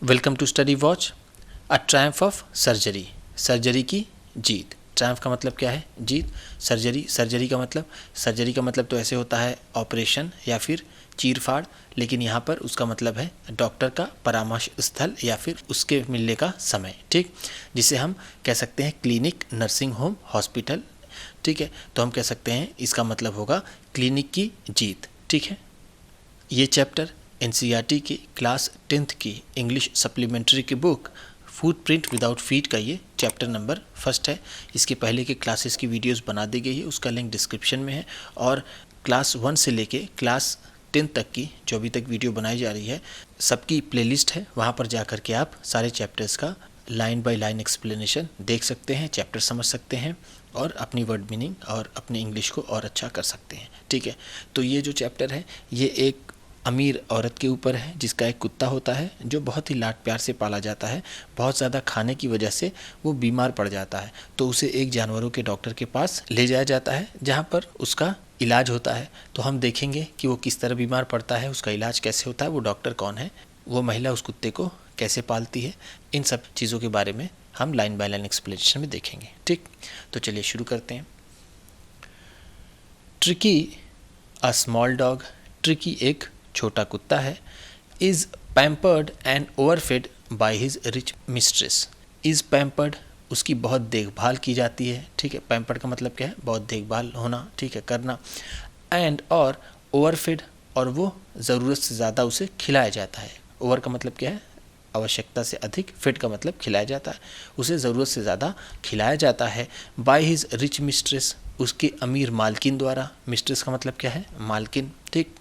Welcome to study watch. A triumph of surgery, surgery की जीत। Triumph का मतलब क्या है? जीत। सर्जरी का मतलब तो ऐसे होता है ऑपरेशन या फिर चीरफाड़, लेकिन यहाँ पर उसका मतलब है डॉक्टर का परामर्श स्थल या फिर उसके मिलने का समय, ठीक, जिसे हम कह सकते हैं क्लिनिक, नर्सिंग होम, हॉस्पिटल, ठीक है। तो हम कह सकते हैं इसका मतलब होगा क्लिनिक की जीत, ठीक है। ये चैप्टर एनसीईआरटी की क्लास 10th की इंग्लिश सप्लीमेंट्री की बुक फुटप्रिंट विदाउट फीट का ये चैप्टर नंबर 1 है। इसके पहले के क्लासेस की वीडियोस बना दी गई है, उसका लिंक डिस्क्रिप्शन में है। और क्लास 1 से लेके क्लास 10 तक की जो अभी तक वीडियो बनाई जा रही है, सबकी प्लेलिस्ट है, वहाँ पर जा कर के आप सारे चैप्टर्स का लाइन बाय लाइन एक्सप्लेनेशन देख सकते हैं, चैप्टर समझ सकते हैं और अपनी वर्ड मीनिंग और अपने इंग्लिश को और अच्छा कर सकते हैं, ठीक है। तो ये जो चैप्टर है ये एक अमीर औरत के ऊपर है जिसका एक कुत्ता होता है जो बहुत ही लाड प्यार से पाला जाता है। बहुत ज़्यादा खाने की वजह से वो बीमार पड़ जाता है, तो उसे एक जानवरों के डॉक्टर के पास ले जाया जाता है जहाँ पर उसका इलाज होता है। तो हम देखेंगे कि वो किस तरह बीमार पड़ता है, उसका इलाज कैसे होता है, वो डॉक्टर कौन है, वो महिला उस कुत्ते को कैसे पालती है, इन सब चीज़ों के बारे में हम लाइन बाय लाइन एक्सप्लेनेशन में देखेंगे, ठीक। तो चलिए शुरू करते हैं। Tricky a small dog, Tricky एक छोटा कुत्ता है, is pampered and overfed by his rich mistress. Is pampered, उसकी बहुत देखभाल की जाती है, ठीक है। पैम्पर्ड का मतलब क्या है? बहुत देखभाल होना, ठीक है, करना। एंड और ओवरफेड, और वो ज़रूरत से ज़्यादा उसे खिलाया जाता है। ओवर का मतलब क्या है? आवश्यकता से अधिक, फिट का मतलब खिलाया जाता है, उसे ज़रूरत से ज़्यादा खिलाया जाता है। बाय हिज रिच मिस्ट्रेस, उसके अमीर मालकिन द्वारा। मिस्ट्रेस का मतलब क्या है? मालकिन, ठीक।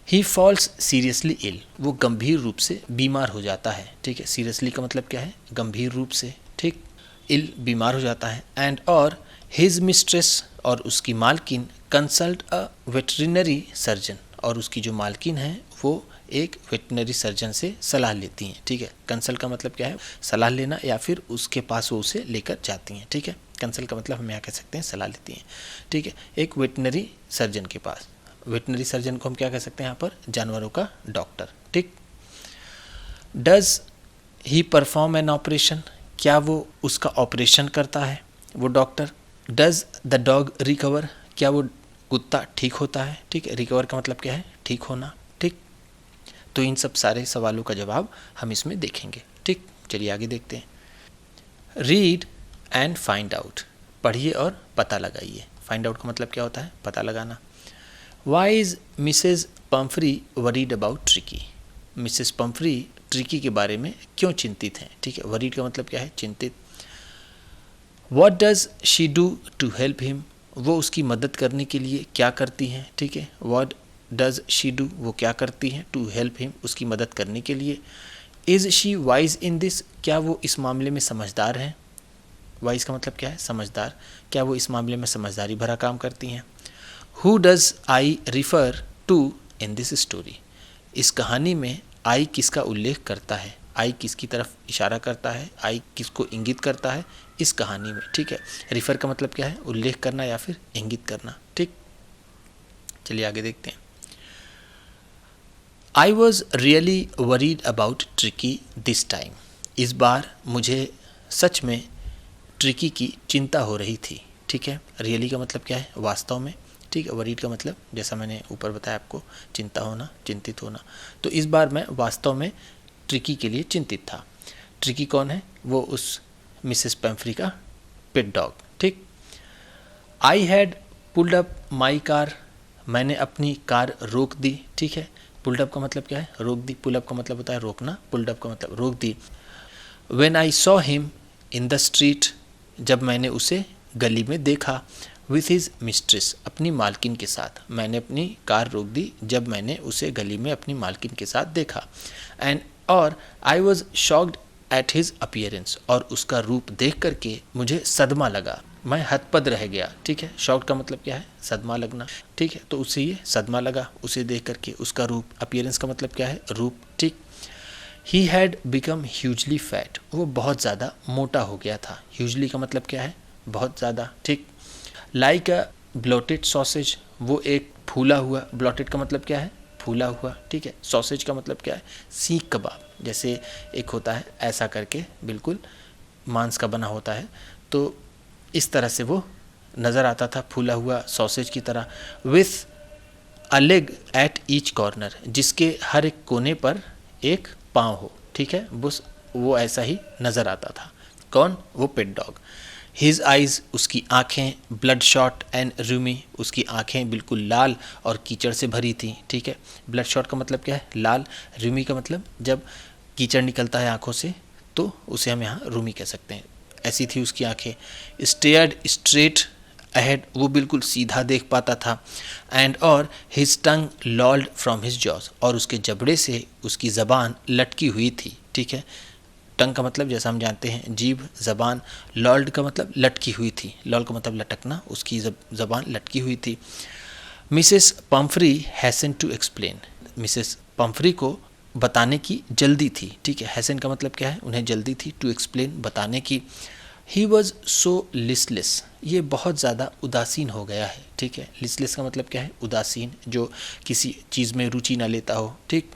ही फॉल्स सीरियसली इल, वो गंभीर रूप से बीमार हो जाता है, ठीक है। सीरियसली का मतलब क्या है? गंभीर रूप से, ठीक। इल, बीमार हो जाता है। एंड और हिज मिस्ट्रेस, और उसकी मालकिन, कंसल्ट अ वेटरिनरी सर्जन, और उसकी जो मालकिन है वो एक वेटनरी सर्जन से सलाह लेती हैं, ठीक है। कंसल्ट का मतलब क्या है? सलाह लेना, या फिर उसके पास वो उसे लेकर जाती हैं, ठीक है। कंसल्ट का मतलब हम यहाँ कह सकते हैं सलाह लेती हैं, ठीक है, एक वेटनरी सर्जन के पास। वेटनरी सर्जन को हम क्या कह सकते हैं यहाँ पर? जानवरों का डॉक्टर, ठीक। Does he perform an operation, क्या वो उसका ऑपरेशन करता है वो doctor. Does the dog recover, क्या वो कुत्ता ठीक होता है, ठीक है। रिकवर का मतलब क्या है? ठीक होना, ठीक। तो इन सब सारे सवालों का जवाब हम इसमें देखेंगे, ठीक। चलिए आगे देखते हैं। रीड एंड फाइंड आउट, पढ़िए और पता लगाइए। फाइंड आउट का मतलब क्या होता है? पता लगाना। Why is Mrs Pumphrey worried about Tricki, Mrs Pumphrey Tricki के बारे में क्यों चिंतित हैं, ठीक है। वरीड का मतलब क्या है? चिंतित। What does she do to help him, वो उसकी मदद करने के लिए क्या करती हैं, ठीक है। वॉट डज शी डू, वो क्या करती हैं, टू हेल्प हिम, उसकी मदद करने के लिए। Is she wise in this, क्या वो इस मामले में समझदार हैं। वाइज का मतलब क्या है? समझदार, क्या वो इस मामले में समझदारी भरा काम करती हैं। Who does I refer to in this story, इस कहानी में आई किसका उल्लेख करता है, आई किसकी तरफ इशारा करता है, आई किसको इंगित करता है इस कहानी में, ठीक है। रिफ़र का मतलब क्या है? उल्लेख करना या फिर इंगित करना, ठीक। चलिए आगे देखते हैं। I was really worried about tricky this time, इस बार मुझे सच में ट्रिकी की चिंता हो रही थी, ठीक है। रियली का मतलब क्या है? वास्तव में, ठीक है। वरीड का मतलब जैसा मैंने ऊपर बताया आपको, चिंता होना, चिंतित होना। तो इस बार मैं वास्तव में ट्रिकी के लिए चिंतित था। ट्रिकी कौन है? वो उस मिसेस पैम्फ्री का पेट डॉग, ठीक। I had pulled up my car, मैंने अपनी कार रोक दी, ठीक है। पुल्ड अप का मतलब क्या है? रोक दी। पुल अप का मतलब होता है रोकना, पुल्ड अप का मतलब रोक दी। When I saw him in the street, जब मैंने उसे गली में देखा। विथ हिज मिस्ट्रेस, अपनी मालकिन के साथ, मैंने अपनी कार रोक दी जब मैंने उसे गली में अपनी मालकिन के साथ देखा। एंड और I was shocked at his appearance, और उसका रूप देख करके मुझे सदमा लगा, मैं हतपद रह गया, ठीक है। शॉक्ड का मतलब क्या है? सदमा लगना, ठीक है। तो उसे ये सदमा लगा उसे देख करके, उसका रूप। अपीयरेंस का मतलब क्या है? रूप, ठीक। He had become hugely fat, वो बहुत ज़्यादा मोटा हो गया था। ह्यूजली का मतलब क्या है? बहुत ज़्यादा, ठीक। लाइक अ ब्लोटेड सॉसेज, वो एक फूला हुआ, ब्लोटेड का मतलब क्या है? फूला हुआ, ठीक है। सॉसेज का मतलब क्या है, सीख कबाब, जैसे एक होता है ऐसा करके बिल्कुल मांस का बना होता है, तो इस तरह से वो नज़र आता था, फूला हुआ सॉसेज की तरह। With a leg at each corner, जिसके हर एक कोने पर एक पाँव हो, ठीक है, बस वो ऐसा ही नज़र आता था। कौन, वो पेट डॉग। हिज आइज़, उसकी आँखें, ब्लड शॉट एंड रूमी, उसकी आँखें बिल्कुल लाल और कीचड़ से भरी थी, ठीक है। ब्लड शॉट का मतलब क्या है, लाल। रूमी का मतलब जब कीचड़ निकलता है आँखों से तो उसे हम यहाँ रूमी कह सकते हैं। ऐसी थी उसकी आँखें। स्टेयर्ड स्ट्रेट अहेड, वो बिल्कुल सीधा देख पाता था। एंड और his tongue लॉल्ड from his jaws, और उसके जबड़े से उसकी ज़बान लटकी हुई थी, ठीक है। टंग का मतलब जैसा हम जानते हैं जीभ, ज़बान। लॉल्ड का मतलब लटकी हुई थी, लॉल का मतलब लटकना, उसकी ज़बान लटकी हुई थी। Mrs Pumphrey hastens to explain, Mrs Pumphrey को बताने की जल्दी थी, ठीक है। हैसन का मतलब क्या है, उन्हें जल्दी थी, टू एक्सप्लेन बताने की। ही वॉज सो लिस्टलेस, ये बहुत ज़्यादा उदासीन हो गया है, ठीक है। लिस्टलेस का मतलब क्या है, उदासीन, जो किसी चीज़ में रुचि ना लेता हो, ठीक।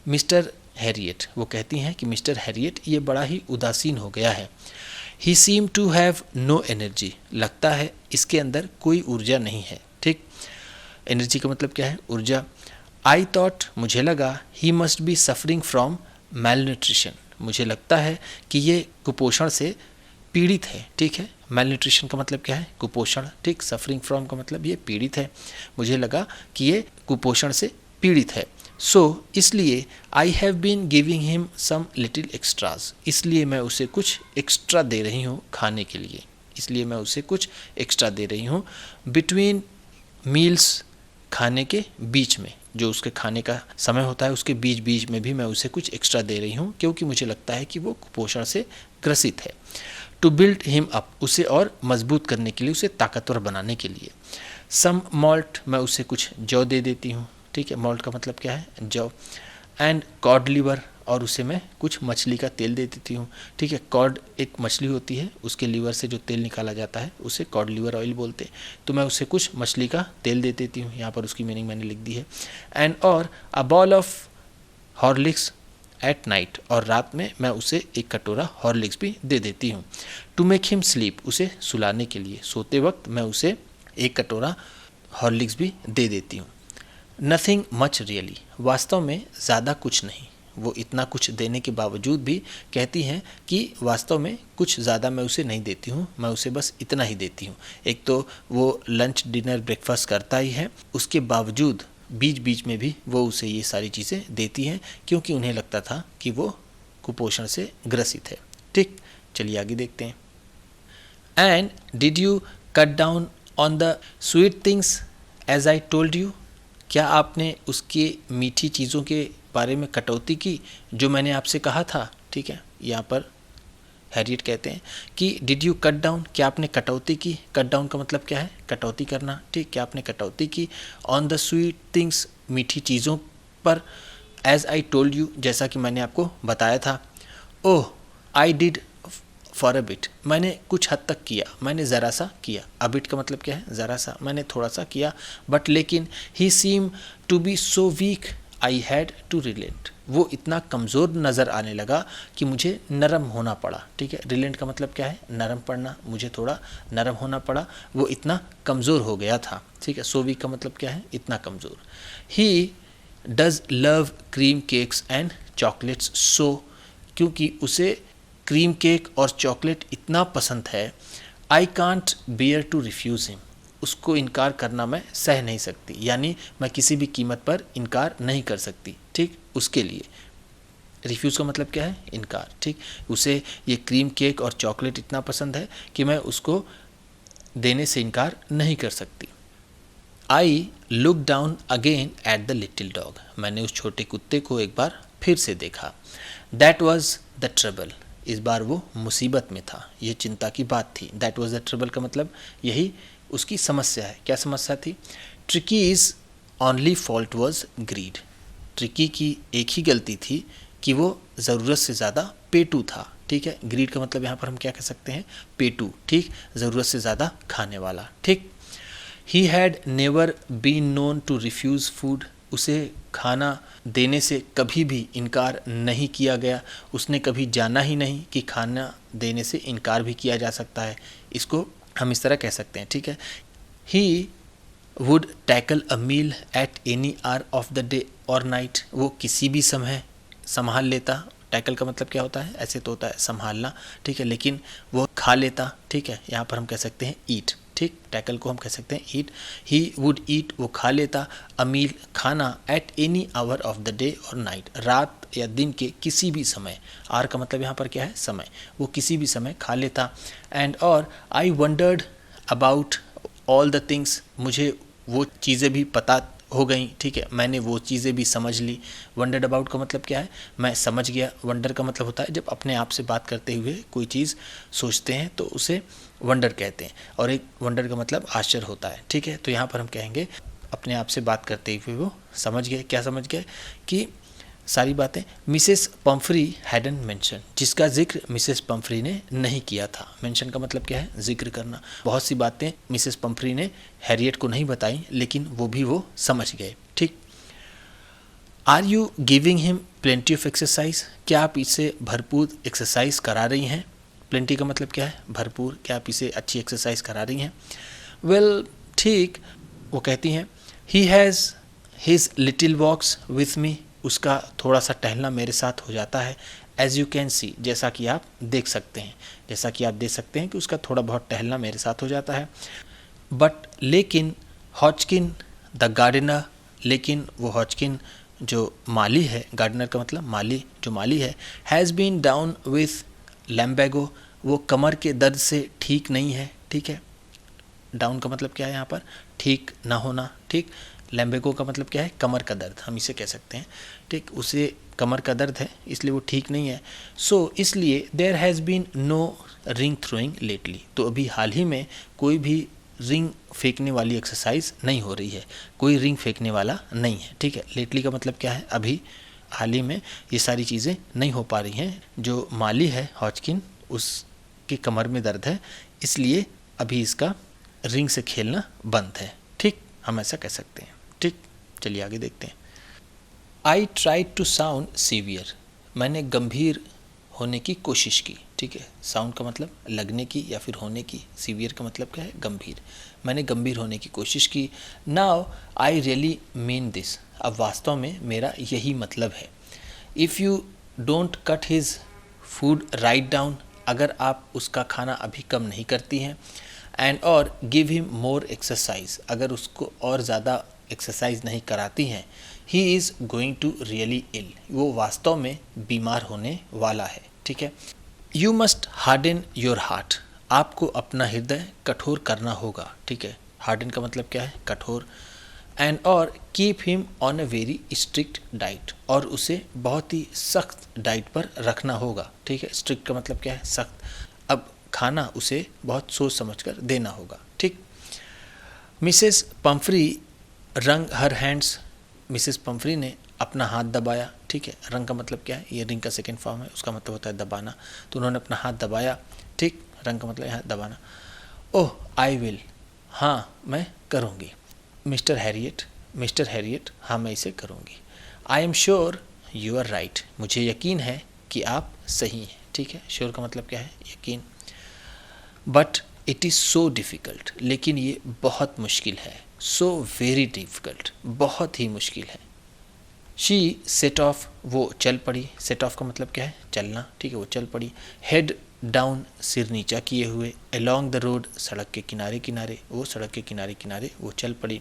मिस्टर हैरियट, वो कहती हैं कि मिस्टर हैरियट ये बड़ा ही उदासीन हो गया है। He seem to have no energy, लगता है इसके अंदर कोई ऊर्जा नहीं है, ठीक। एनर्जी का मतलब क्या है, ऊर्जा। आई थॉट, मुझे लगा, he must be suffering from malnutrition, मुझे लगता है कि ये कुपोषण से पीड़ित है, ठीक है। मैलन्यूट्रिशन का मतलब क्या है, कुपोषण, ठीक। सफरिंग फ्रॉम का मतलब ये पीड़ित है, मुझे लगा कि ये कुपोषण से पीड़ित है। सो इसलिए I have been giving him some little extras, इसलिए मैं उसे कुछ एक्स्ट्रा दे रही हूँ खाने के लिए, इसलिए मैं उसे कुछ एक्स्ट्रा दे रही हूँ। बिटवीन मील्स, खाने के बीच में, जो उसके खाने का समय होता है उसके बीच बीच में भी मैं उसे कुछ एक्स्ट्रा दे रही हूँ, क्योंकि मुझे लगता है कि वो कुपोषण से ग्रसित है। टू बिल्ड हिम अप, उसे और मजबूत करने के लिए, उसे ताकतवर बनाने के लिए। सम मॉल्ट, मैं उसे कुछ जौ दे देती हूँ, ठीक है। मॉल्ट का मतलब क्या है, जौ। एंड कॉड लिवर, और उसे मैं कुछ मछली का तेल दे देती हूँ, ठीक है। कॉड एक मछली होती है, उसके लीवर से जो तेल निकाला जाता है उसे कॉड लिवर ऑयल बोलते हैं, तो मैं उसे कुछ मछली का तेल दे देती हूँ, यहाँ पर उसकी मीनिंग मैंने लिख दी है। एंड और a ball of Horlicks at night, और रात में मैं उसे एक कटोरा हॉर्लिक्स भी दे देती हूँ। टू मेक हिम स्लीप, उसे सुलाने के लिए, सोते वक्त मैं उसे एक कटोरा हॉर्लिक्स भी दे देती हूँ। नथिंग मच रियली, वास्तव में ज़्यादा कुछ नहीं, वो इतना कुछ देने के बावजूद भी कहती हैं कि वास्तव में कुछ ज़्यादा मैं उसे नहीं देती हूँ, मैं उसे बस इतना ही देती हूँ। एक तो वो लंच डिनर ब्रेकफास्ट करता ही है, उसके बावजूद बीच बीच में भी वो उसे ये सारी चीज़ें देती हैं, क्योंकि उन्हें लगता था कि वो कुपोषण से ग्रसित है, ठीक। चलिए आगे देखते हैं। And did you cut down on the sweet things as I told you, क्या आपने उसकी मीठी चीज़ों के बारे में कटौती की जो मैंने आपसे कहा था, ठीक है। यहाँ पर हैरियट कहते हैं कि डिड यू कट डाउन, क्या आपने कटौती की। कट डाउन का मतलब क्या है, कटौती करना, ठीक। क्या आपने कटौती की ऑन द स्वीट थिंग्स, मीठी चीज़ों पर। एज आई टोल्ड यू, जैसा कि मैंने आपको बताया था। Oh I did for a bit, मैंने कुछ हद तक किया, मैंने ज़रा सा किया। अ बिट का मतलब क्या है, ज़रा सा, मैंने थोड़ा सा किया। बट लेकिन he seem to be so weak I had to relent, वो इतना कमज़ोर नज़र आने लगा कि मुझे नरम होना पड़ा, ठीक है। रिलेंट का मतलब क्या है, नरम पड़ना, मुझे थोड़ा नरम होना पड़ा, वो इतना कमज़ोर हो गया था, ठीक है। सो वीक का मतलब क्या है, इतना कमज़ोर। He does love cream cakes and chocolates so, क्योंकि उसे क्रीम केक और चॉकलेट इतना पसंद है। I can't bear to refuse him, उसको इनकार करना मैं सह नहीं सकती, यानी मैं किसी भी कीमत पर इनकार नहीं कर सकती, ठीक। उसके लिए रिफ्यूज़ का मतलब क्या है, इनकार, ठीक। उसे ये क्रीम केक और चॉकलेट इतना पसंद है कि मैं उसको देने से इनकार नहीं कर सकती। I look down again at the little dog, मैंने उस छोटे कुत्ते को एक बार फिर से देखा। दैट वॉज द ट्रबल, इस बार वो मुसीबत में था, ये चिंता की बात थी। दैट वॉज द ट्रबल का मतलब यही उसकी समस्या है। क्या समस्या थी। Tricki is only fault was greed, Tricki की एक ही गलती थी कि वो ज़रूरत से ज़्यादा पेटू था, ठीक है। ग्रीड का मतलब यहाँ पर हम क्या कह सकते हैं, पेटू, ठीक। ज़रूरत से ज़्यादा खाने वाला, ठीक। He had never been known to refuse food, उसे खाना देने से कभी भी इनकार नहीं किया गया, उसने कभी जाना ही नहीं कि खाना देने से इनकार भी किया जा सकता है। इसको हम इस तरह कह सकते हैं, ठीक है। He would tackle a meal at any hour of the day और नाइट, वो किसी भी समय संभाल लेता। टैकल का मतलब क्या होता है, ऐसे तो होता है संभालना, ठीक है, लेकिन वो खा लेता, ठीक है। यहाँ पर हम कह सकते हैं ईट, ठीक, टैकल को हम कह सकते हैं ईट। ही वुड ईट, वो खा लेता, अ मील खाना, eight any hour of the day और नाइट, रात या दिन के किसी भी समय। आर का मतलब यहाँ पर क्या है, समय, वो किसी भी समय खा लेता। एंड और आई wandered about all the things, मुझे वो चीज़ें भी पता हो गई, ठीक है, मैंने वो चीज़ें भी समझ ली। वंडर्ड अबाउट का मतलब क्या है, मैं समझ गया। वंडर का मतलब होता है जब अपने आप से बात करते हुए कोई चीज़ सोचते हैं तो उसे वंडर कहते हैं, और एक वंडर का मतलब आश्चर्य होता है, ठीक है। तो यहाँ पर हम कहेंगे अपने आप से बात करते हुए वो समझ गए। क्या समझ गए, कि सारी बातें मिसेस पम्फ्री हैडन मेंशन, जिसका जिक्र मिसेस पम्फ्री ने नहीं किया था। मेंशन का मतलब क्या है, जिक्र करना। बहुत सी बातें मिसेस पम्फ्री ने हैरियट को नहीं बताई, लेकिन वो भी वो समझ गए, ठीक। Are you giving him plenty of exercise, क्या आप इसे भरपूर एक्सरसाइज करा रही हैं। प्लेंटी का मतलब क्या है, भरपूर, क्या आप इसे अच्छी एक्सरसाइज करा रही हैं। वेल, ठीक, वो कहती हैं he has his little walks with me, उसका थोड़ा सा टहलना मेरे साथ हो जाता है। एज यू कैन सी, जैसा कि आप देख सकते हैं, जैसा कि आप देख सकते हैं कि उसका थोड़ा बहुत टहलना मेरे साथ हो जाता है। बट लेकिन हॉचकिन द गार्डनर, लेकिन वो हॉचकिन जो माली है, गार्डनर का मतलब माली, जो माली है, हैज़ बीन डाउन विथ लैम्बेगो, वो कमर के दर्द से ठीक नहीं है, ठीक है। डाउन का मतलब क्या है यहाँ पर, ठीक ना होना, ठीक। लैम्बेगो का मतलब क्या है, कमर का दर्द, हम इसे कह सकते हैं, ठीक। उसे कमर का दर्द है इसलिए वो ठीक नहीं है। सो इसलिए there has been no ring throwing lately, तो अभी हाल ही में कोई भी रिंग फेंकने वाली एक्सरसाइज नहीं हो रही है, कोई रिंग फेंकने वाला नहीं है, ठीक है। लेटली का मतलब क्या है, अभी हाल ही में ये सारी चीज़ें नहीं हो पा रही हैं। जो माली है हॉचकिन, उसकी कमर में दर्द है, इसलिए अभी इसका रिंग से खेलना बंद है, ठीक, हम ऐसा कह सकते हैं, ठीक। चलिए आगे देखते हैं। I try to sound severe, मैंने गंभीर होने की कोशिश की, ठीक है। साउंड का मतलब लगने की या फिर होने की, सीवियर का मतलब क्या है, गंभीर, मैंने गंभीर होने की कोशिश की। Now I really mean this, अब वास्तव में मेरा यही मतलब है। If you don't cut his food write down, अगर आप उसका खाना अभी कम नहीं करती हैं। एंड और गिव हिम मोर एक्सरसाइज, अगर उसको और ज़्यादा एक्सरसाइज नहीं कराती हैं, he is going to really ill, वो वास्तव में बीमार होने वाला है, ठीक है। You must harden your heart, आपको अपना हृदय कठोर करना होगा, ठीक है। हार्डन का मतलब क्या है, कठोर। एंड और keep him on a very strict diet, और उसे बहुत ही सख्त डाइट पर रखना होगा, ठीक है। स्ट्रिक्ट का मतलब क्या है, सख्त। अब खाना उसे बहुत सोच समझकर देना होगा, ठीक। मिसेस पम्फ्री रंग हर हैंड्स, मिसेस पम्फ्री ने अपना हाथ दबाया, ठीक है। रंग का मतलब क्या है, ये रिंग का सेकेंड फॉर्म है, उसका मतलब होता है दबाना, तो उन्होंने अपना हाथ दबाया, ठीक। रंग का मतलब यहाँ दबाना। ओह आई विल, हाँ मैं करूँगी। मिस्टर हैरियट, हाँ मैं इसे करूँगी। I am sure you are right, मुझे यकीन है कि आप सही हैं, ठीक है। श्योर का मतलब क्या है, यकीन। But it is so difficult, लेकिन ये बहुत मुश्किल है। सो वेरी डिफ़िकल्ट, बहुत ही मुश्किल है। शी सेट ऑफ, वो चल पड़ी। सेट ऑफ का मतलब क्या है, चलना, ठीक है, वो चल पड़ी। हेड डाउन, सिर नीचा किए हुए। अलोंग द रोड, सड़क के किनारे किनारे, वो सड़क के किनारे किनारे वो चल पड़ी।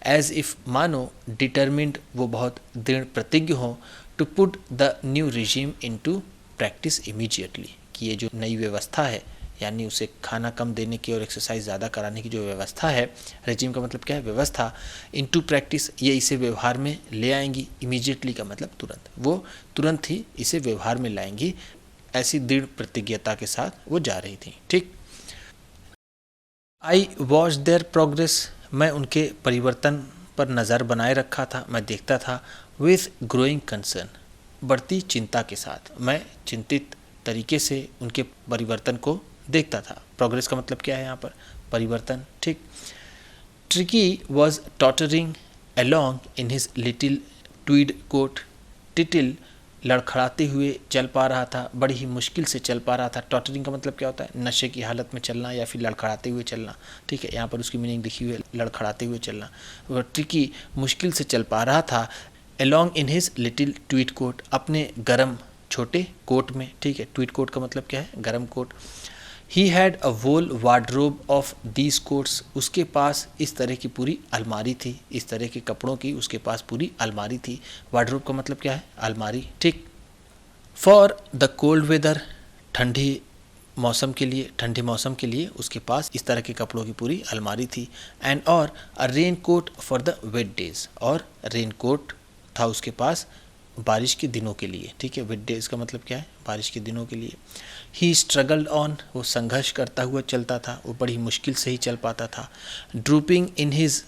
एज इफ़, मानो, डिटर्मिंड, वो बहुत दृढ़ प्रतिज्ञ हो। To put the new regime into practice immediately, कि ये जो नई व्यवस्था है, यानी उसे खाना कम देने की और एक्सरसाइज ज़्यादा कराने की जो व्यवस्था है, रेजिम का मतलब क्या है, व्यवस्था, इनटू प्रैक्टिस, ये इसे व्यवहार में ले आएंगी। इमीडिएटली का मतलब तुरंत, वो तुरंत ही इसे व्यवहार में लाएंगी, ऐसी दृढ़ प्रतिज्ञता के साथ वो जा रही थी, ठीक। आई वॉच देयर प्रोग्रेस, मैं उनके परिवर्तन पर नज़र बनाए रखा था, मैं देखता था। विथ ग्रोइंग कंसर्न, बढ़ती चिंता के साथ, मैं चिंतित तरीके से उनके परिवर्तन को देखता था। प्रोग्रेस का मतलब क्या है यहाँ पर, परिवर्तन, ठीक। Tricki was tottering along in his little tweed coat. टिटिल लड़खड़ाते हुए चल पा रहा था, बड़ी ही मुश्किल से चल पा रहा था। टॉटरिंग का मतलब क्या होता है? नशे की हालत में चलना या फिर लड़खड़ाते हुए चलना, ठीक है। यहाँ पर उसकी मीनिंग लिखी हुई है, लड़खड़ाते हुए चलना। वह ट्रिकी मुश्किल से चल पा रहा था, along in his little tweed coat, अपने गरम छोटे कोट में, ठीक है। ट्वीड कोट का मतलब क्या है? गरम कोट। He had a whole wardrobe of these coats, उसके पास इस तरह की पूरी अलमारी थी, इस तरह के कपड़ों की उसके पास पूरी अलमारी थी। वार्डरोब का मतलब क्या है? अलमारी, ठीक। फॉर द कोल्ड वेदर, ठंडी मौसम के लिए, ठंडे मौसम के लिए उसके पास इस तरह के कपड़ों की पूरी अलमारी थी। एंड और a rain coat for the wet days, और रेन कोट था उसके पास बारिश के दिनों के लिए, ठीक है। वेट डेज का मतलब क्या है? बारिश के दिनों के लिए। ही स्ट्रगल्ड ऑन, वो संघर्ष करता हुआ चलता था, वो बड़ी मुश्किल से ही चल पाता था। ड्रूपिंग इन हिज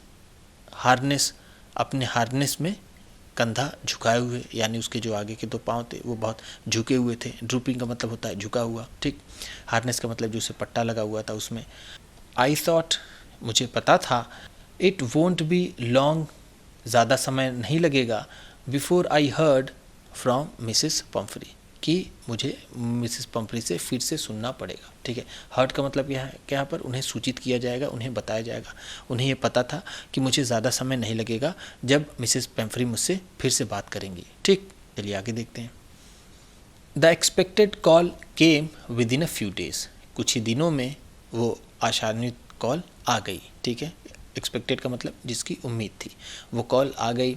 हार्नेस, अपने हार्नेस में कंधा झुकाए हुए, यानी उसके जो आगे के दो पाँव थे वो बहुत झुके हुए थे। ड्रूपिंग का मतलब होता है झुका हुआ, ठीक। हार्नेस का मतलब जो उसे पट्टा लगा हुआ था उसमें। आई थॉट, मुझे पता था, इट वोंट बी लॉन्ग, ज़्यादा समय नहीं लगेगा, before I heard from Mrs Pomfrey, कि मुझे मिसिस पम्फ्री से फिर से सुनना पड़ेगा, ठीक है। हर्ड का मतलब क्या है? क्या पर उन्हें सूचित किया जाएगा, उन्हें बताया जाएगा। उन्हें ये पता था कि मुझे ज़्यादा समय नहीं लगेगा जब मिसिस पम्फ्री मुझसे फिर से बात करेंगी, ठीक। चलिए आगे देखते हैं। The expected call came with in a few days, कुछ ही दिनों में वो आशान्वित कॉल आ गई, ठीक है। एक्सपेक्टेड का मतलब जिसकी उम्मीद थी, वो कॉल आ गई।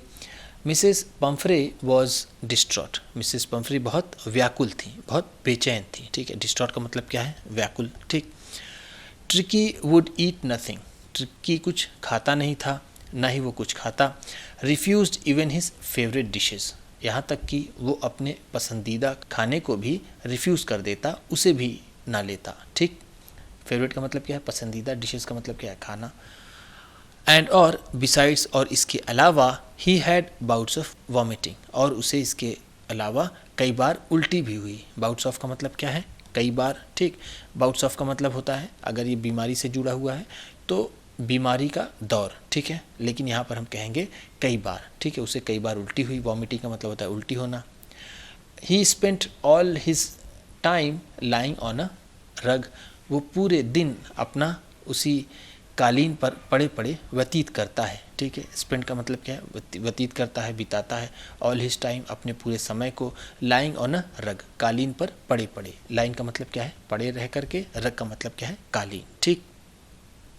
Mrs Pomfrey was distraught, Mrs Pomfrey बहुत व्याकुल थी, बहुत बेचैन थी, ठीक है। डिस्ट्रॉट का मतलब क्या है? व्याकुल, ठीक। Tricky would eat nothing, tricky कुछ खाता नहीं था, ना ही वो कुछ खाता। Refused even his favourite dishes, यहाँ तक कि वो अपने पसंदीदा खाने को भी रिफ्यूज़ कर देता, उसे भी ना लेता, ठीक। फेवरेट का मतलब क्या है? पसंदीदा। डिशेस का मतलब क्या है? खाना। एंड और बिसाइड्स, और इसके अलावा, he had bouts of vomiting, और उसे इसके अलावा कई बार उल्टी भी हुई। बाउट्स ऑफ का मतलब क्या है? कई बार, ठीक। बाउट्स ऑफ का मतलब होता है अगर ये बीमारी से जुड़ा हुआ है तो बीमारी का दौर, ठीक है। लेकिन यहाँ पर हम कहेंगे कई बार, ठीक है। उसे कई बार उल्टी हुई। वॉमिटिंग का मतलब होता है उल्टी होना। ही spent all his time lying on a रग, वो पूरे दिन अपना उसी कालीन पर पड़े पड़े व्यतीत करता है, ठीक है। स्पेंड का मतलब क्या है? व्यतीत करता है, बिताता है। ऑल हिज टाइम, अपने पूरे समय को। लाइंग ऑन अ रग, कालीन पर पड़े पड़े। लाइन का मतलब क्या है? पड़े रह करके। रग का मतलब क्या है? कालीन, ठीक।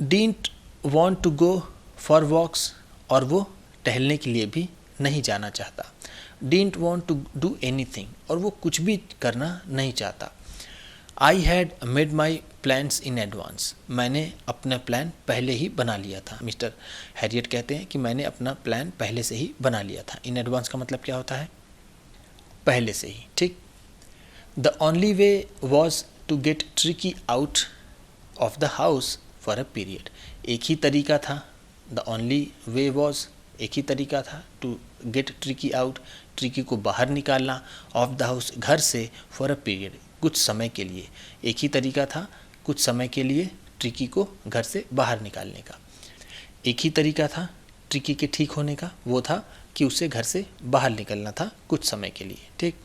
Didn't want to go for walks, और वो टहलने के लिए भी नहीं जाना चाहता। Didn't want to do anything, और वो कुछ भी करना नहीं चाहता। I had made my plans in advance, मैंने अपना प्लान पहले ही बना लिया था। मिस्टर हैरियट कहते हैं कि मैंने अपना प्लान पहले से ही बना लिया था। इन एडवांस का मतलब क्या होता है? पहले से ही, ठीक। The only way was to get Tricki out of the house for a period, एक ही तरीका था। द ओनली वे वॉज, एक ही तरीका था, to get Tricki out, Tricki को बाहर निकालना, ऑफ द हाउस, घर से, फॉर अ पीरियड, कुछ समय के लिए। एक ही तरीका था कुछ समय के लिए ट्रिकी को घर से बाहर निकालने का। एक ही तरीका था ट्रिकी के ठीक होने का, वो था कि उसे घर से बाहर निकलना था कुछ समय के लिए, ठीक।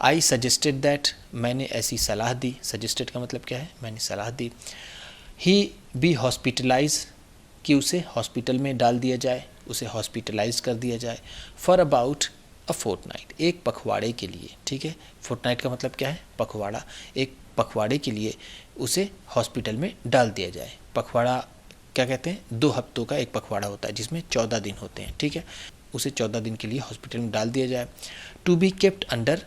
आई सजेस्टेड दैट, मैंने ऐसी सलाह दी। सजेस्टेड का मतलब क्या है? मैंने सलाह दी। ही बी हॉस्पिटलाइज, कि उसे हॉस्पिटल में डाल दिया जाए, उसे हॉस्पिटलाइज कर दिया जाए। फॉर अबाउट अ फोर्टनाइट, एक पखवाड़े के लिए, ठीक है। फोर्टनाइट का मतलब क्या है? पखवाड़ा। एक पखवाड़े के लिए उसे हॉस्पिटल में डाल दिया जाए। पखवाड़ा क्या कहते हैं? 2 हफ्तों का एक पखवाड़ा होता है जिसमें 14 दिन होते हैं, ठीक है। उसे 14 दिन के लिए हॉस्पिटल में डाल दिया जाए। To be kept under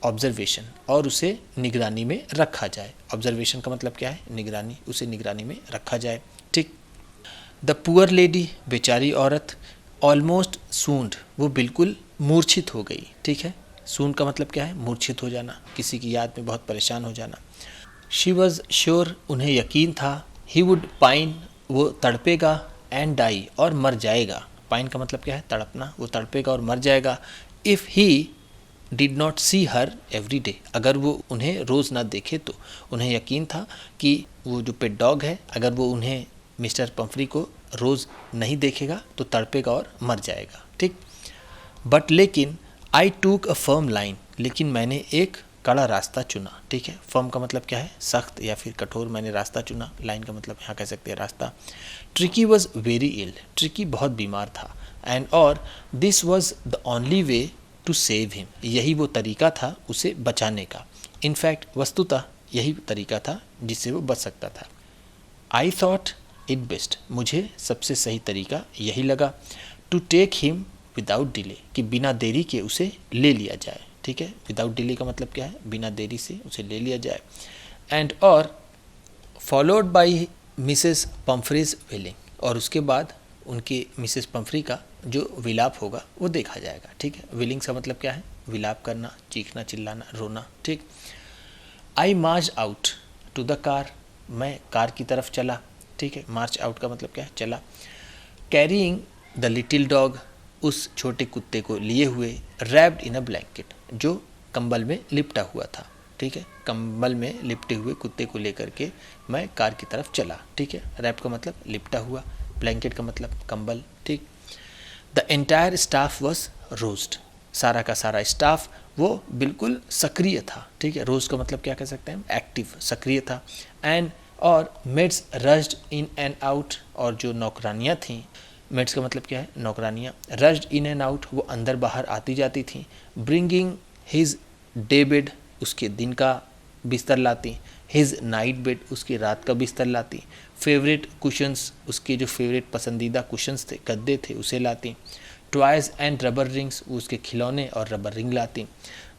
observation, और उसे निगरानी में रखा जाए। ऑब्जर्वेशन का मतलब क्या है? निगरानी। उसे निगरानी में रखा जाए, ठीक। द पुअर लेडी, बेचारी औरत, ऑलमोस्ट सूंड, वो बिल्कुल मूर्छित हो गई, ठीक है। सूंड का मतलब क्या है? मूर्छित हो जाना, किसी की याद में बहुत परेशान हो जाना। शी वॉज श्योर, उन्हें यकीन था। ही वुड पाइन, वो तड़पेगा, एंड डाई, और मर जाएगा। पाइन का मतलब क्या है? तड़पना। वो तड़पेगा और मर जाएगा। If he did not see her every day, अगर वो उन्हें रोज़ ना देखे तो। उन्हें यकीन था कि वो जो पेट डॉग है, अगर वो उन्हें, मिस्टर पम्फ्री को रोज़ नहीं देखेगा तो तड़पेगा और मर जाएगा, ठीक। बट लेकिन आई टूक अ फर्म लाइन, लेकिन मैंने एक कड़ा रास्ता चुना, ठीक है। फर्म का मतलब क्या है, सख्त या फिर कठोर, मैंने रास्ता चुना। लाइन का मतलब यहाँ कह सकते हैं रास्ता। Tricki was very ill, Tricki बहुत बीमार था। एंड और this was the only way to save him, यही वो तरीका था उसे बचाने का। इनफैक्ट वस्तुतः यही तरीका था जिससे वो बच सकता था। आई थॉट इट बेस्ट, मुझे सबसे सही तरीका यही लगा, to take him without delay, कि बिना देरी के उसे ले लिया जाए, ठीक है। विदाउट डिले का मतलब क्या है, बिना देरी से उसे ले लिया जाए। एंड और फॉलोड बाई मिसेस पम्फ्रीज विलिंग, और उसके बाद उनके मिसेस पम्फ्री का जो विलाप होगा वो देखा जाएगा, ठीक है। विलिंग्स का मतलब क्या है, विलाप करना, चीखना, चिल्लाना, रोना, ठीक। आई मार्च आउट टू द कार, मैं कार की तरफ चला, ठीक है। मार्च आउट का मतलब क्या है, चला। कैरिंग द लिटिल डॉग, उस छोटे कुत्ते को लिए हुए, रैप्ड इन अ ब्लैंकेट, जो कंबल में लिपटा हुआ था, ठीक है। कंबल में लिपटे हुए कुत्ते को लेकर के मैं कार की तरफ चला, ठीक है। रैप का मतलब लिपटा हुआ, ब्लैंकेट का मतलब कंबल, ठीक। The entire staff was roast, सारा का सारा स्टाफ वो बिल्कुल सक्रिय था, ठीक है। रोज का मतलब क्या कह सकते हैं, एक्टिव, सक्रिय था। एंड और maids rushed in and out, और जो नौकरानियाँ थीं, मेड्स का मतलब क्या है, नौकरानियाँ, रश्ड इन एंड आउट, वो अंदर बाहर आती जाती थीं। ब्रिंगिंग हिज डे बेड, उसके दिन का बिस्तर लाती। हिज नाइट बेड, उसकी रात का बिस्तर लाती। फेवरेट कुशंस, उसके जो फेवरेट पसंदीदा कुशंस थे, गद्दे थे, उसे लाती। टॉयज़ एंड रबर रिंग्स, वो उसके खिलौने और रबर रिंग लाती।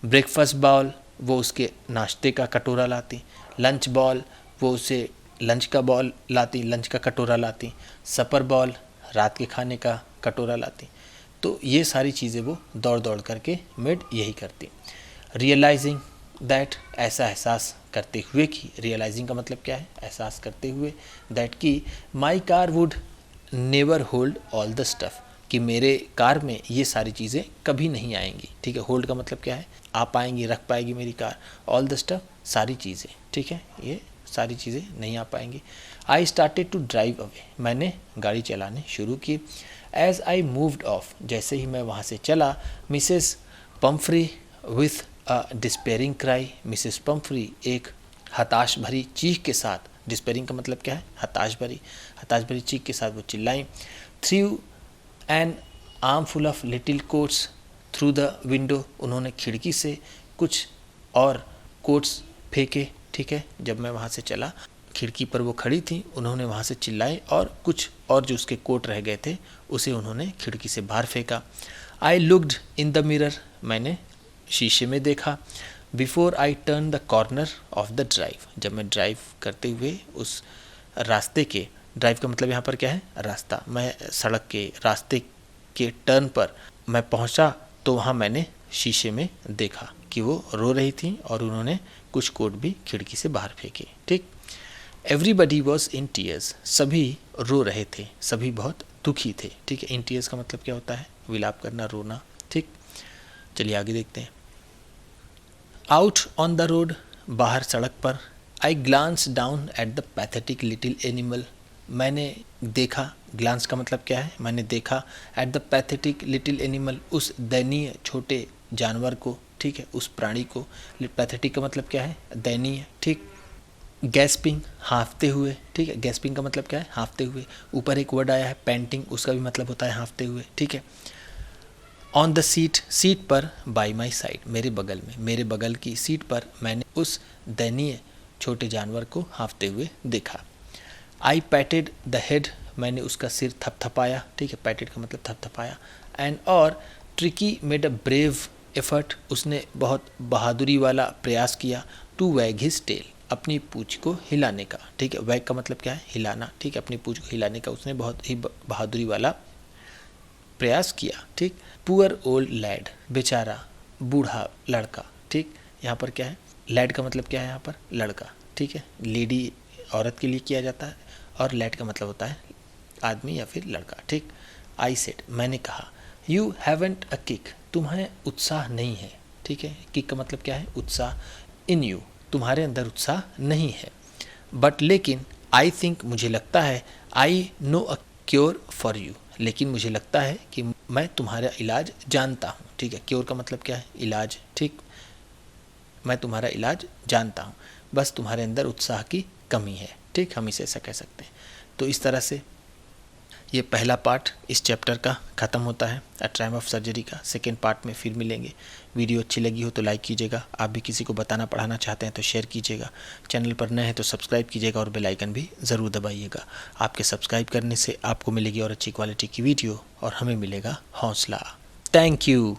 ब्रेकफास्ट बॉल, वो उसके नाश्ते का कटोरा लाती। लंच बॉल, वो उसे लंच का बॉल लाती, लंच का कटोरा लाती। सपर बॉल, रात के खाने का कटोरा लाती। तो ये सारी चीज़ें वो दौड़ दौड़ करके मेड यही करती। रियलाइजिंग दैट, ऐसा एहसास करते हुए कि, रियलाइजिंग का मतलब क्या है, एहसास करते हुए, दैट कि my car would never hold all the stuff, कि मेरे कार में ये सारी चीज़ें कभी नहीं आएंगी, ठीक है। होल्ड का मतलब क्या है, आ पाएंगी, रख पाएगी मेरी कार। ऑल द स्टफ़, सारी चीज़ें, ठीक है, ये सारी चीज़ें नहीं आ पाएंगी। I started to drive away, मैंने गाड़ी चलाने शुरू की। एज आई मूव्ड ऑफ, जैसे ही मैं वहाँ से चला, Mrs Pomfrey with a despairing cry, Mrs Pomfrey एक हताश भरी चीख के साथ, डिस्पेयरिंग का मतलब क्या है, हताश भरी चीख के साथ वो चिल्लाई। Through an arm full of little quotes through the window, उन्होंने खिड़की से कुछ और कोट्स फेंके, ठीक है। जब मैं वहाँ से चला, खिड़की पर वो खड़ी थी, उन्होंने वहाँ से चिल्लाए और कुछ और जो उसके कोट रह गए थे उसे उन्होंने खिड़की से बाहर फेंका। I looked in the mirror, मैंने शीशे में देखा। Before I turn the corner of the drive, जब मैं ड्राइव करते हुए उस रास्ते के, ड्राइव का मतलब यहाँ पर क्या है, रास्ता, मैं सड़क के रास्ते के टर्न पर मैं पहुँचा तो वहाँ मैंने शीशे में देखा कि वो रो रही थी और उन्होंने कुछ कोट भी खिड़की से बाहर फेंके, ठीक। एवरीबडी वॉज इन टीयर्स, सभी रो रहे थे, सभी बहुत दुखी थे, ठीक है। इन टीयर्स का मतलब क्या होता है, विलाप करना, रोना, ठीक। चलिए आगे देखते हैं। आउट ऑन द रोड, बाहर सड़क पर। I glance down at the pathetic little animal, मैंने देखा, ग्लांस का मतलब क्या है, मैंने देखा, at the pathetic little animal, उस दयनीय छोटे जानवर को, ठीक है, उस प्राणी को। पैथेटिक का मतलब क्या है, दयनीय, ठीक। गैस्पिंग, हाँफते हुए, ठीक है। गैस्पिंग का मतलब क्या है, हाँफते हुए। ऊपर एक वर्ड आया है पैंटिंग, उसका भी मतलब होता है हाँफते हुए, ठीक है। ऑन द सीट, सीट पर, बाई माई साइड, मेरे बगल में, मेरे बगल की सीट पर मैंने उस दयनीय छोटे जानवर को हाँफते हुए देखा। आई पैटेड द हेड, मैंने उसका सिर थपथपाया, ठीक है। पैटेड का मतलब थपथपाया। एंड और tricky made a brave effort, उसने बहुत बहादुरी वाला प्रयास किया। टू वैग हिज टेल, अपनी पूँछ को हिलाने का, ठीक है। वैग का मतलब क्या है, हिलाना, ठीक है। अपनी पूँछ को हिलाने का उसने बहुत ही बहादुरी वाला प्रयास किया, ठीक। पुअर ओल्ड लैड, बेचारा बूढ़ा लड़का, ठीक। यहाँ पर क्या है, लैड का मतलब क्या है, यहाँ पर लड़का, ठीक है। लेडी औरत के लिए किया जाता है और लैड का मतलब होता है आदमी या फिर लड़का, ठीक। आई सेड, मैंने कहा। यू हैवेंट अ किक, तुम्हें उत्साह नहीं है, ठीक है। किक का मतलब क्या है, उत्साह। इन यू, तुम्हारे अंदर उत्साह नहीं है। बट लेकिन, आई थिंक, मुझे लगता है, I know a cure for you, लेकिन मुझे लगता है कि मैं तुम्हारा इलाज जानता हूँ। ठीक है, क्योर का मतलब क्या है? इलाज। ठीक, मैं तुम्हारा इलाज जानता हूँ, बस तुम्हारे अंदर उत्साह की कमी है। ठीक, हम इसे ऐसा कह सकते हैं। तो इस तरह से ये पहला पार्ट इस चैप्टर का ख़त्म होता है, अ टाइम ऑफ सर्जरी का। सेकेंड पार्ट में फिर मिलेंगे। वीडियो अच्छी लगी हो तो लाइक कीजिएगा, आप भी किसी को बताना पढ़ाना चाहते हैं तो शेयर कीजिएगा, चैनल पर नए हैं तो सब्सक्राइब कीजिएगा और बेल आइकन भी ज़रूर दबाइएगा। आपके सब्सक्राइब करने से आपको मिलेगी और अच्छी क्वालिटी की वीडियो और हमें मिलेगा हौसला। Thank you.